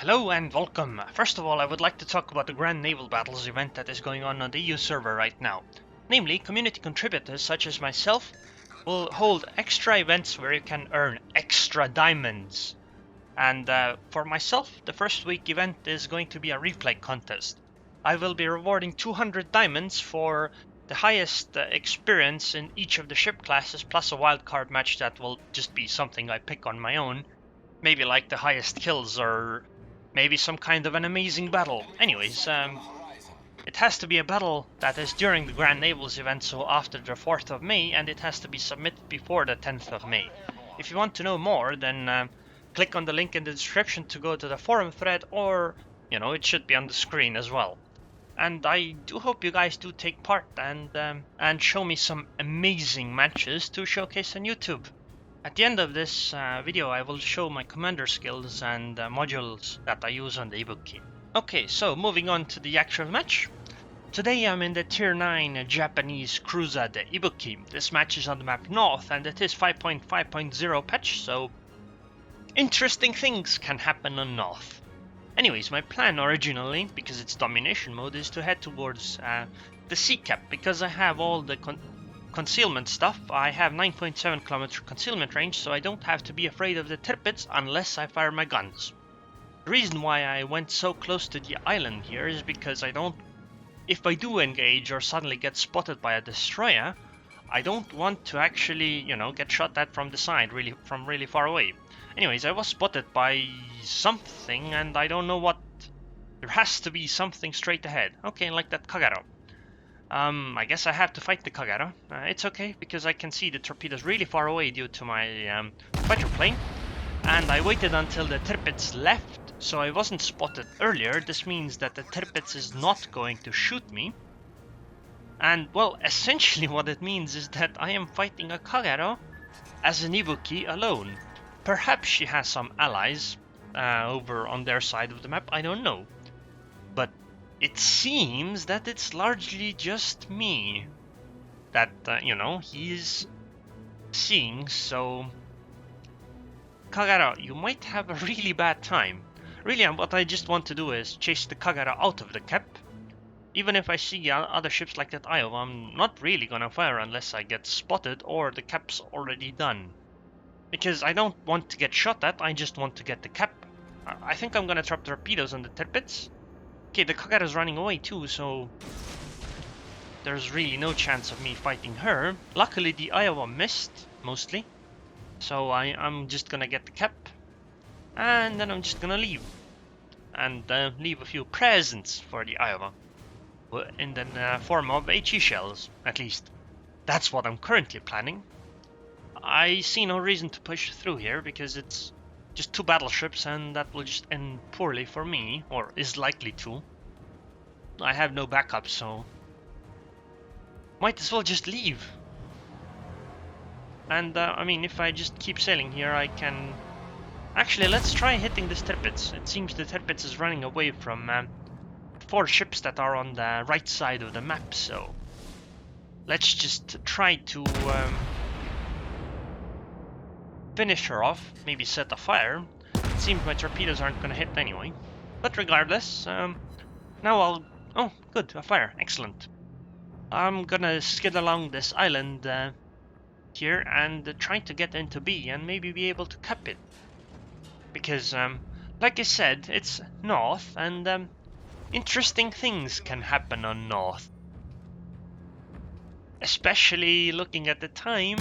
Hello and welcome. First of all, I would like to talk about the Grand Naval Battles event that is going on the EU server right now. Namely, community contributors such as myself will hold extra events where you can earn extra diamonds. And for myself, the first week event is going to be a replay contest. I will be rewarding 200 diamonds for the highest experience in each of the ship classes, plus a wildcard match that will just be something I pick on my own. Maybe like the highest kills or maybe some kind of an amazing battle. Anyways, it has to be a battle that is during the Grand Navals event, so after the 4th of May, and it has to be submitted before the 10th of May. If you want to know more, then click on the link in the description to go to the forum thread, or, it should be on the screen as well. And I do hope you guys do take part and show me some amazing matches to showcase on YouTube. At the end of this video, I will show my commander skills and modules that I use on the Ibuki. Okay, so moving on to the actual match. Today I'm in the Tier 9 Japanese cruiser, the Ibuki. This match is on the map North and it is 5.5.0 patch, so interesting things can happen on North. Anyways, my plan originally, because it's domination mode, is to head towards the sea cap, because I have all the concealment stuff. I have 9.7 kilometer concealment range, so I don't have to be afraid of the torpedoes unless I fire my guns. The reason why I went so close to the island here is because if I do engage or suddenly get spotted by a destroyer, I don't want to actually, get shot at from the side, from really far away. Anyways, I was spotted by something and I don't know what. There has to be something straight ahead. Okay, like that Kagero. I guess I have to fight the Kagero. It's okay, because I can see the torpedoes really far away due to my fighter plane. And I waited until the torpedoes left, so I wasn't spotted earlier. This means that the torpedoes is not going to shoot me. And, well, essentially what it means is that I am fighting a Kagero as an Ibuki alone. Perhaps she has some allies over on their side of the map, I don't know. But it seems that it's largely just me that, he's seeing, so Kagero, you might have a really bad time. Really, what I just want to do is chase the Kagero out of the cap. Even if I see other ships like that Iowa, I'm not really gonna fire unless I get spotted or the cap's already done. Because I don't want to get shot at, I just want to get the cap. I think I'm gonna trap torpedoes on the torpedoes. Okay, the Kagero is running away too, so there's really no chance of me fighting her. Luckily, the Iowa missed, mostly. So I'm just gonna get the cap. And then I'm just gonna leave. And leave a few presents for the Iowa. In the form of HE shells, at least. That's what I'm currently planning. I see no reason to push through here, because it's just 2 battleships and that will just end poorly for me, or is likely to. I have no backup, so might as well just leave. And I mean, if I just keep sailing here, I can. Actually, let's try hitting the torpedoes. It seems the torpedoes is running away from 4 ships that are on the right side of the map, so let's just try to finish her off, maybe set a fire. It seems my torpedoes aren't gonna hit anyway. But regardless, now I'll. Oh, good, a fire, excellent. I'm gonna skid along this island here and try to get into B and maybe be able to cap it. Because, like I said, it's North and interesting things can happen on North. Especially looking at the time.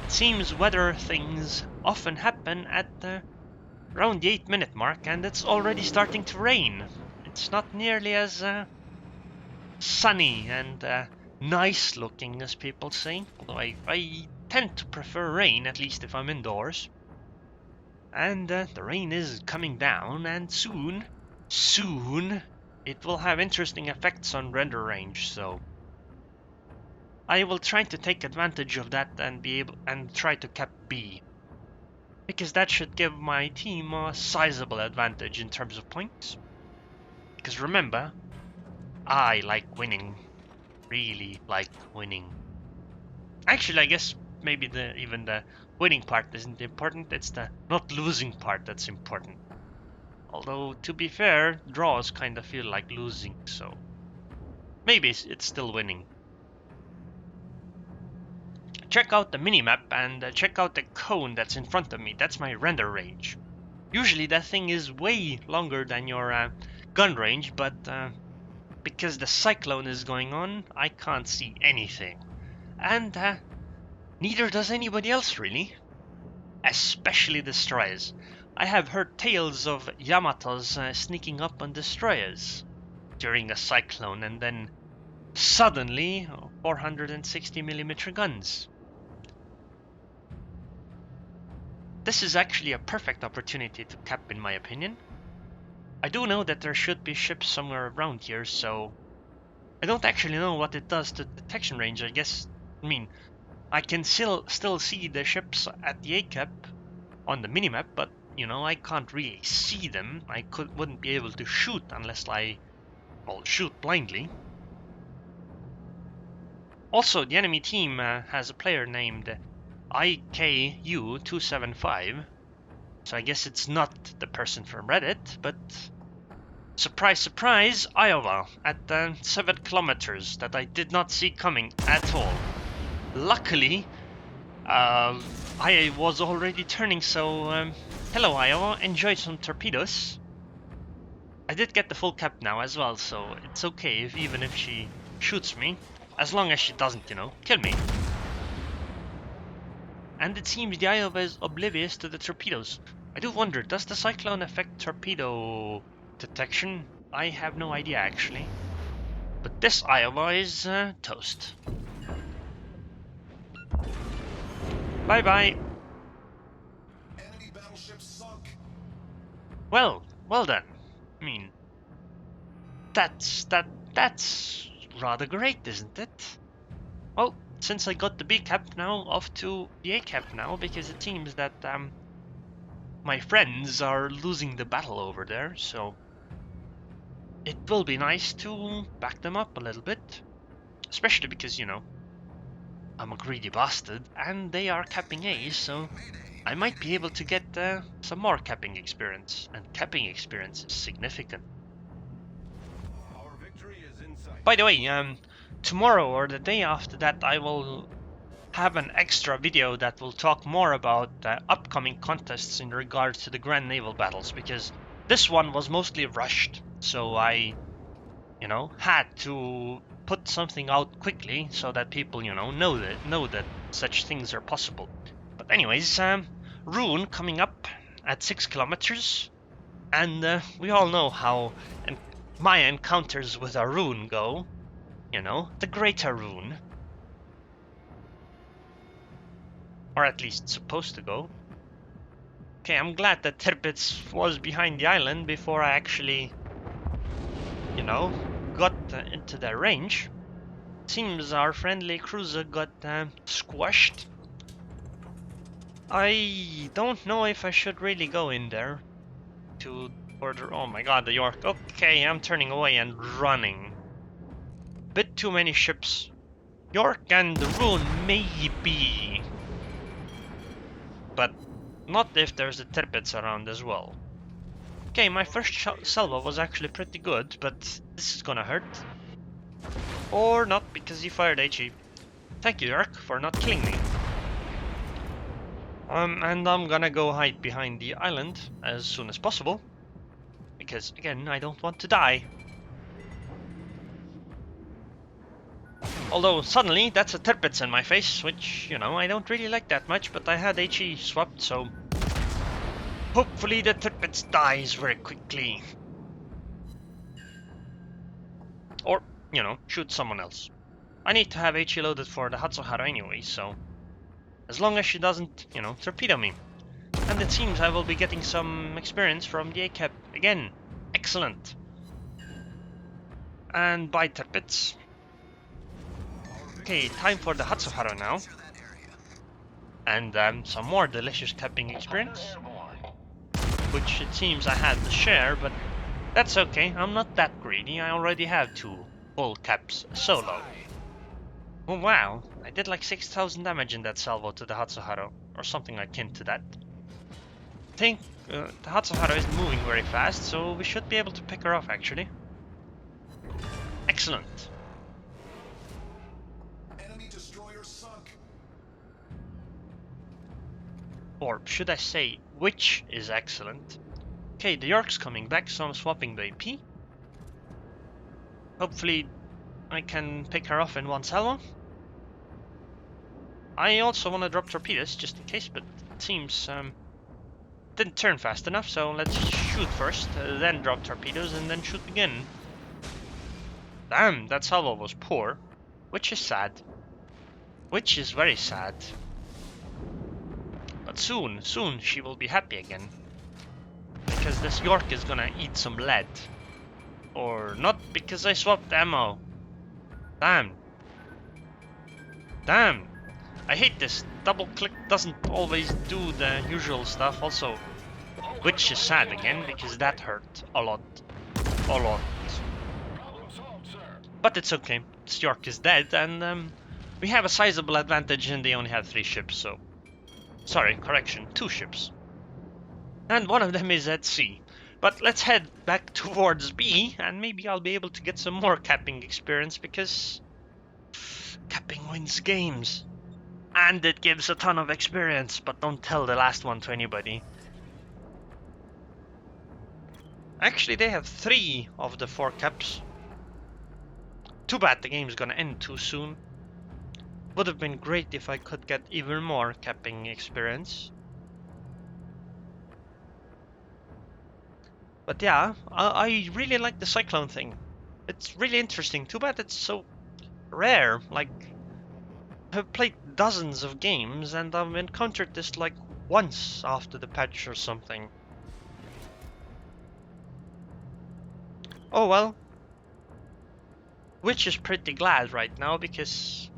It seems weather things often happen at around the 8-minute mark, and it's already starting to rain. It's not nearly as sunny and nice looking as people say, although I tend to prefer rain, at least if I'm indoors. And the rain is coming down, and soon it will have interesting effects on render range, so I will try to take advantage of that and try to cap B, because that should give my team a sizable advantage in terms of points. Because remember, I like winning, really like winning. Actually, I guess maybe even the winning part isn't important, it's the not losing part that's important. Although, to be fair, draws kind of feel like losing, so maybe it's still winning. Check out the minimap and check out the cone that's in front of me. That's my render range. Usually that thing is way longer than your gun range, but because the Cyclone is going on, I can't see anything. And neither does anybody else, really. Especially destroyers. I have heard tales of Yamatos sneaking up on destroyers during a Cyclone, and then suddenly 460mm guns. This is actually a perfect opportunity to cap, in my opinion. I do know that there should be ships somewhere around here, so I don't actually know what it does to detection range. I mean, I can still see the ships at the A cap on the minimap, but you know, I can't really see them. I wouldn't be able to shoot unless I, well, shoot blindly. Also, the enemy team has a player named IKU275, so I guess it's not the person from Reddit, but surprise, surprise, Iowa at 7 kilometers that I did not see coming at all. Luckily, I was already turning, so hello Iowa, enjoy some torpedoes. I did get the full cap now as well, so it's okay even if she shoots me, as long as she doesn't, you know, kill me. And it seems the Iowa is oblivious to the torpedoes. I do wonder, does the Cyclone affect torpedo detection? I have no idea actually. But this Iowa is toast. Bye-bye. Enemy battleship sunk. Well done. I mean, that's rather great, isn't it? Well, since I got the B cap now, off to the A cap now, because it seems that my friends are losing the battle over there, so it will be nice to back them up a little bit. Especially because, you know, I'm a greedy bastard, and they are capping A's, so I might be able to get some more capping experience, and capping experience is significant. Our victory is in sight. By the way, tomorrow or the day after that, I will have an extra video that will talk more about upcoming contests in regards to the Grand Naval Battles, because this one was mostly rushed, so I, you know, had to put something out quickly so that people, you know that such things are possible. But anyways, Aerroon coming up at 6 kilometers, and we all know how my encounters with Aerroon go. You know, the Great Aerroon. Or at least supposed to go. Okay, I'm glad that Tirpitz was behind the island before I actually, you know, got into their range. Seems our friendly cruiser got squashed. I don't know if I should really go in there to order. Oh my god, the York. Okay, I'm turning away and running. Bit too many ships. York and the Aerroon maybe, but not if there's the Tirpitz around as well. Okay, my first salvo was actually pretty good, but this is gonna hurt. Or not, because he fired HE. Thank you, York, for not killing me. And I'm gonna go hide behind the island as soon as possible, because again, I don't want to die. Although suddenly that's a Tirpitz in my face, which, you know, I don't really like that much, but I had HE swapped, so hopefully the Tirpitz dies very quickly. Or, you know, shoot someone else. I need to have HE loaded for the Hatsuhara anyway, so as long as she doesn't, you know, torpedo me. And it seems I will be getting some experience from the A-cap again. Excellent. And bye, Tirpitz. Okay, time for the Hatsuhara now. And some more delicious capping experience. Which it seems I had to share, but that's okay. I'm not that greedy. I already have 2 full caps solo. Oh wow, I did like 6,000 damage in that salvo to the Hatsuhara, or something akin to that. think the Hatsuhara isn't moving very fast, so we should be able to pick her off actually. Excellent. Enemy destroyer sunk. Or should I say, which is excellent. Okay, the York's coming back, so I'm swapping the AP. Hopefully I can pick her off in one salvo. I also want to drop torpedoes just in case, but it seems didn't turn fast enough, so let's shoot first, then drop torpedoes, and then shoot again. Damn, that salvo was poor, which is sad. Which is very sad. But soon she will be happy again. Because this York is gonna eat some lead. Or not, because I swapped ammo. Damn. Damn. I hate this. Double click doesn't always do the usual stuff also. Which is sad again, because that hurt a lot. A lot. But it's okay. This York is dead, and we have a sizable advantage, and they only have 3 ships, so... Sorry, correction, 2 ships. And one of them is at sea. But let's head back towards B, and maybe I'll be able to get some more capping experience, because... capping wins games. And it gives a ton of experience, but don't tell the last one to anybody. Actually, they have 3 of the 4 caps. Too bad the game's gonna end too soon. Would have been great if I could get even more capping experience. But yeah, I really like the Cyclone thing. It's really interesting. Too bad it's so rare. Like, I've played dozens of games and I've encountered this like once after the patch or something. Oh well. Which is pretty glad right now because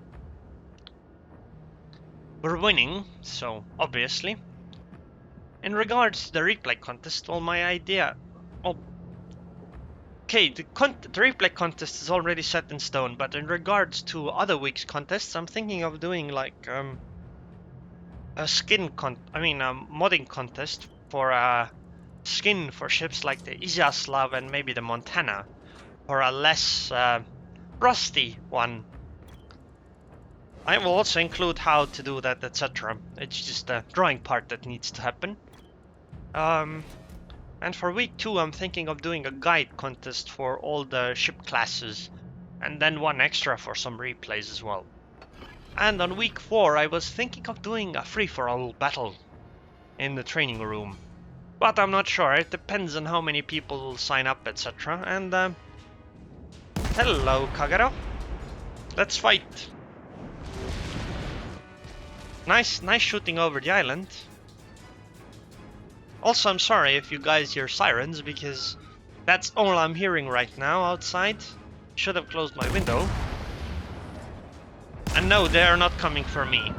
we're winning, so obviously. In regards to the replay contest, well, my idea... Oh, okay, the replay contest is already set in stone, but in regards to other week's contests, I'm thinking of doing like a modding contest for a skin for ships like the Izyaslav and maybe the Montana, or a less rusty one. I will also include how to do that, etc. It's just the drawing part that needs to happen. And for week 2, I'm thinking of doing a guide contest for all the ship classes, and then one extra for some replays as well. And on week 4, I was thinking of doing a free-for-all battle in the training room. But I'm not sure, it depends on how many people will sign up, etc. And, hello, Kagero. Let's fight. Nice shooting over the island. Also, I'm sorry if you guys hear sirens, because that's all I'm hearing right now outside. Should have closed my window. And no, they are not coming for me.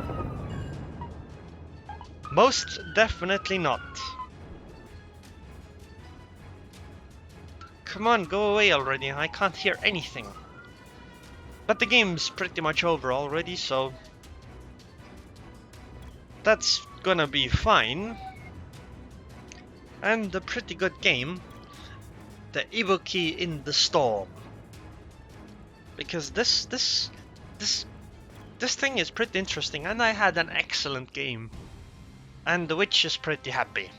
Most definitely not. Come on, go away already, I can't hear anything. But the game's pretty much over already, so... that's gonna be fine. And a pretty good game. The Ibuki in the Storm. Because this thing is pretty interesting, and I had an excellent game. And the witch is pretty happy.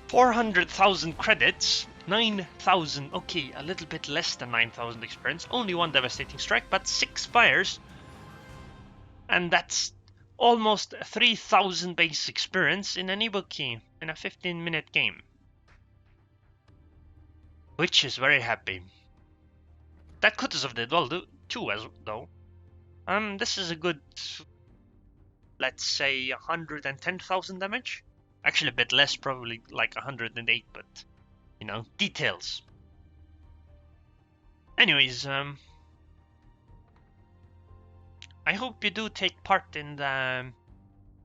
400,000 credits, 9,000, okay, a little bit less than 9,000 experience, only 1 devastating strike, but 6 fires. And that's almost 3,000 base experience in an Ibuki in a 15-minute game. Which is very happy. That Kutuzov did well too, though. This is a good, let's say, 110,000 damage. Actually, a bit less, probably like 108, but, you know, details. Anyways, I hope you do take part in the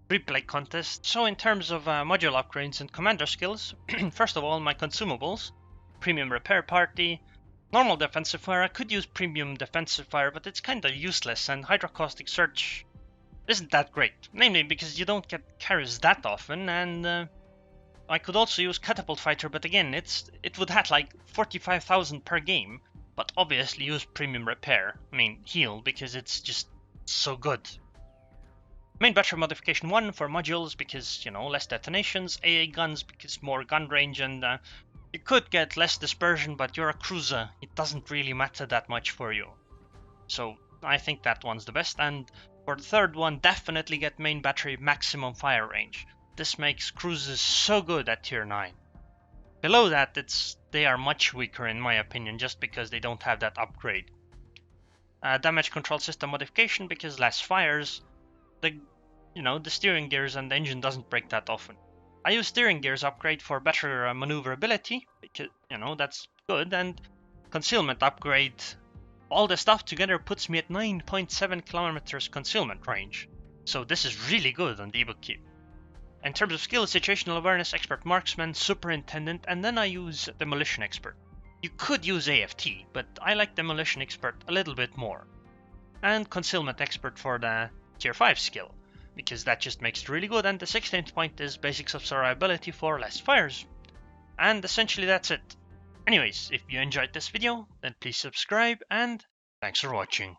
replay contest. So in terms of module upgrades and commander skills, first of all, my consumables, premium repair party, normal defensive fire. I could use premium defensive fire, but it's kind of useless, and hydrocaustic search isn't that great. Namely because you don't get carriers that often, and I could also use Catapult Fighter, but again, it would have like 45,000 per game, but obviously use Premium Repair, heal, because it's just so good. Main battery modification 1 for modules because, less detonations, AA guns because more gun range, and you could get less dispersion, but you're a cruiser, it doesn't really matter that much for you. So I think that one's the best, and for the third one, definitely get main battery maximum fire range. This makes cruisers so good at tier 9. Below that, they are much weaker in my opinion, just because they don't have that upgrade. Damage control system modification because less fires. The steering gears and the engine doesn't break that often. I use steering gears upgrade for better maneuverability because that's good, and concealment upgrade. All the stuff together puts me at 9.7 kilometers concealment range. So this is really good on the Ibuki. In terms of skill, situational awareness, expert marksman, superintendent, and then I use demolition expert. You could use AFT, but I like demolition expert a little bit more. And concealment expert for the tier 5 skill, because that just makes it really good, and the 16th point is basics of survivability for less fires. And essentially that's it. Anyways, if you enjoyed this video, then please subscribe, and thanks for watching.